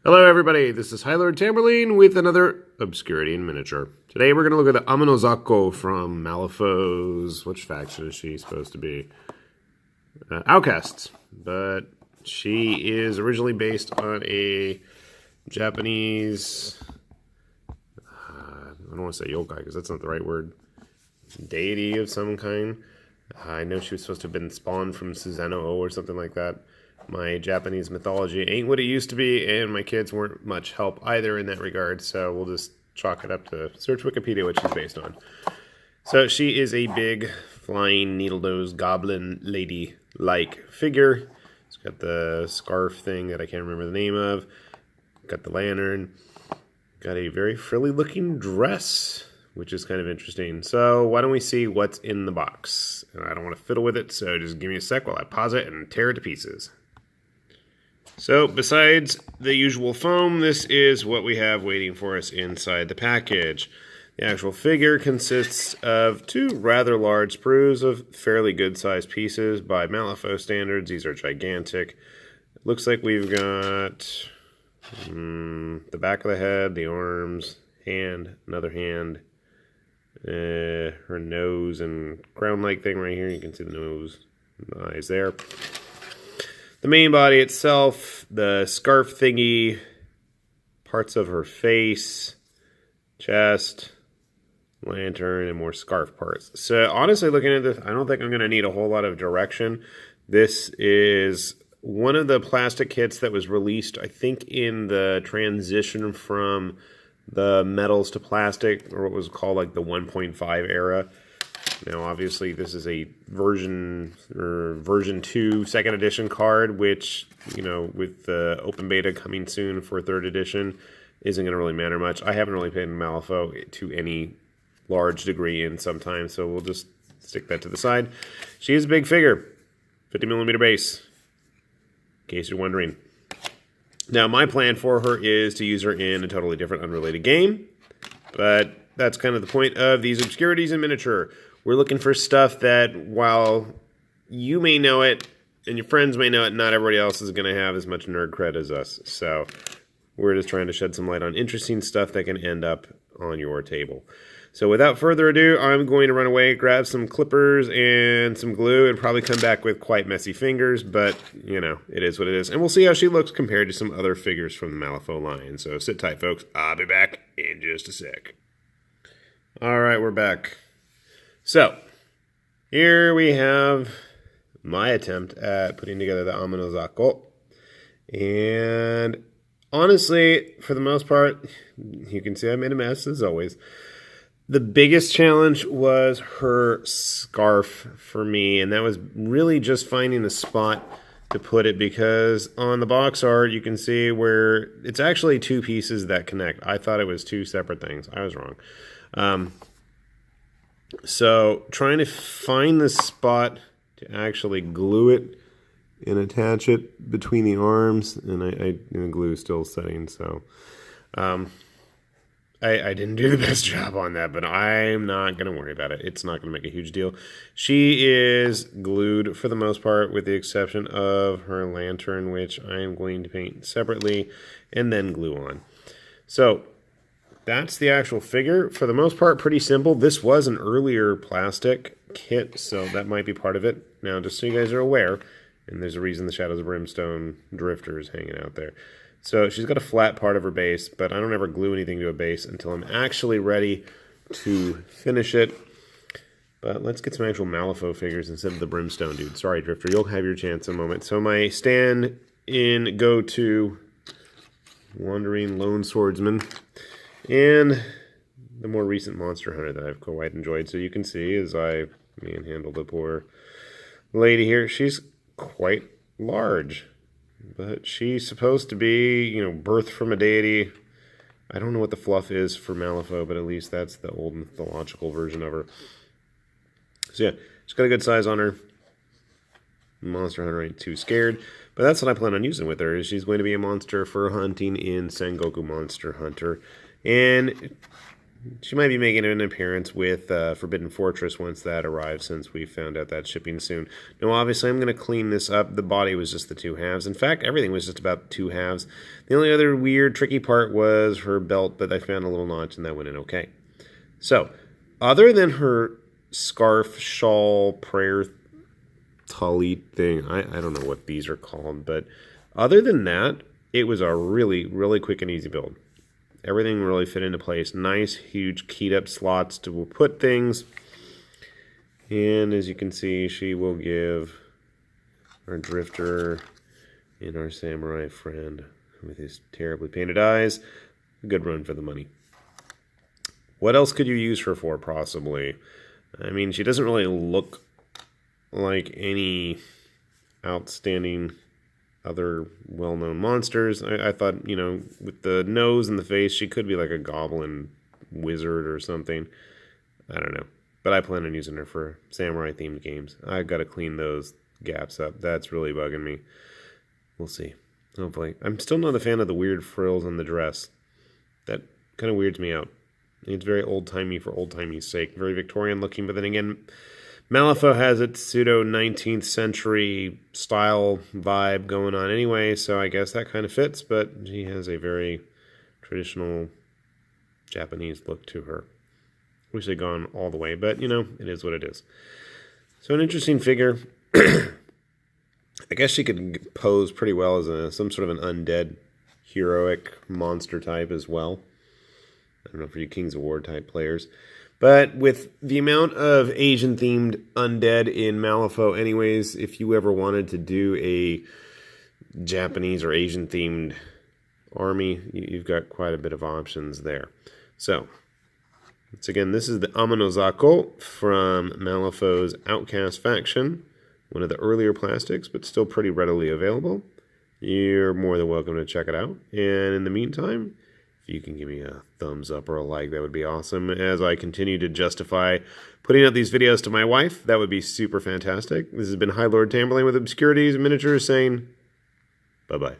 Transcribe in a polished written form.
Hello everybody, this is High Lord Tamberline with another Obscurity in Miniature. Today we're going to look at the Zako from Malifaux's, which faction is she supposed to be? Outcasts. But she is originally based on a Japanese, I don't want to say yokai because that's not the right word, deity of some kind. I know she was supposed to have been spawned from Susano-oh or something like that. My Japanese mythology ain't what it used to be, and my kids weren't much help either in that regard, so we'll just chalk it up to search Wikipedia what she's based on. So she is a big, flying, needle-nosed, goblin lady-like figure. She's got the scarf thing that I can't remember the name of. Got the lantern. Got a very frilly-looking dress, which is kind of interesting. So why don't we see what's in the box? And I don't want to fiddle with it, so just give me a sec while I pause it and tear it to pieces. So, besides the usual foam, this is what we have waiting for us inside the package. The actual figure consists of two rather large sprues of fairly good-sized pieces by Malifaux standards. These are gigantic. It looks like we've got the back of the head, the arms, hand, another hand, her nose and crown-like thing right here. You can see the nose and the eyes there. The main body itself, the scarf thingy, parts of her face, chest, lantern, and more scarf parts. So honestly, looking at this, I don't think I'm going to need a whole lot of direction. This is one of the plastic kits that was released, I think, in the transition from the metals to plastic, or what was called like the 1.5 era. Now, obviously, this is a version 2 second edition card, which, you know, with the open beta coming soon for 3rd edition, isn't going to really matter much. I haven't really played Malifaux to any large degree in some time, so we'll just stick that to the side. She is a big figure, 50mm base, in case you're wondering. Now, my plan for her is to use her in a totally different, unrelated game, but that's kind of the point of these obscurities in miniature. We're looking for stuff that, while you may know it and your friends may know it, not everybody else is going to have as much nerd cred as us. So we're just trying to shed some light on interesting stuff that can end up on your table. So without further ado, I'm going to run away, grab some clippers and some glue, and probably come back with quite messy fingers, but, you know, it is what it is. And we'll see how she looks compared to some other figures from the Malifaux line. So sit tight, folks. I'll be back in just a sec. All right, we're back. So, here we have my attempt at putting together the Zako. And honestly, for the most part, you can see I made a mess as always. The biggest challenge was her scarf for me, and that was really just finding the spot to put it, because on the box art you can see where it's actually two pieces that connect. I thought it was two separate things. I was wrong. So trying to find the spot to actually glue it and attach it between the arms, and the glue is still setting, so I didn't do the best job on that, but I'm not going to worry about it. It's not going to make a huge deal. She is glued for the most part, with the exception of her lantern, which I am going to paint separately and then glue on. So that's the actual figure. For the most part, pretty simple. This was an earlier plastic kit, so that might be part of it. Now, just so you guys are aware, and there's a reason the Shadows of Brimstone Drifter is hanging out there. So she's got a flat part of her base, but I don't ever glue anything to a base until I'm actually ready to finish it. But let's get some actual Malifaux figures instead of the Brimstone dude. Sorry, Drifter, you'll have your chance in a moment. So my stand-in go-to Wandering Lone Swordsman, and the more recent Monster Hunter that I've quite enjoyed. So you can see, as I manhandle the poor lady here, she's quite large. But she's supposed to be, you know, birthed from a deity. I don't know what the fluff is for Malifaux, but at least that's the old mythological version of her. So yeah, she's got a good size on her. Monster Hunter ain't too scared. But that's what I plan on using with her, is she's going to be a monster for hunting in Sengoku Monster Hunter. And She might be making an appearance with Forbidden Fortress once that arrives, since we found out that's shipping soon. Now, obviously, I'm going to clean this up. The body was just the 2 halves. In fact, everything was just about 2 halves. The only other weird, tricky part was her belt, but I found a little notch, and that went in okay. So, other than her scarf, shawl, prayer talit thing, I don't know what these are called, but other than that, it was a really, really quick and easy build. Everything really fit into place. Nice, huge, keyed up slots to put things. And as you can see, she will give our drifter and our samurai friend with his terribly painted eyes a good run for the money. What else could you use her for, possibly? I mean, she doesn't really look like any outstanding other well-known monsters. I thought, you know, with the nose and the face, she could be like a goblin wizard or something. I don't know. But I plan on using her for samurai-themed games. I got to clean those gaps up. That's really bugging me. We'll see. Hopefully. I'm still not a fan of the weird frills on the dress. That kind of weirds me out. It's very old-timey for old-timey's sake. Very Victorian-looking, but then again, Malifaux has its pseudo-19th century style vibe going on anyway, so I guess that kind of fits, but she has a very traditional Japanese look to her. Wish they'd gone all the way, but, you know, it is what it is. So an interesting figure. I guess she could pose pretty well as some sort of an undead heroic monster type as well. I don't know, for you Kings of War type players. But with the amount of Asian-themed undead in Malifaux anyways, if you ever wanted to do a Japanese or Asian-themed army, you've got quite a bit of options there. So, once again, this is the Zako from Malifaux's Outcast faction. One of the earlier plastics, but still pretty readily available. You're more than welcome to check it out. And in the meantime, you can give me a thumbs up or a like, that would be awesome. As I continue to justify putting out these videos to my wife, that would be super fantastic. This has been High Lord Tamberlane with Obscurities Miniatures saying bye-bye.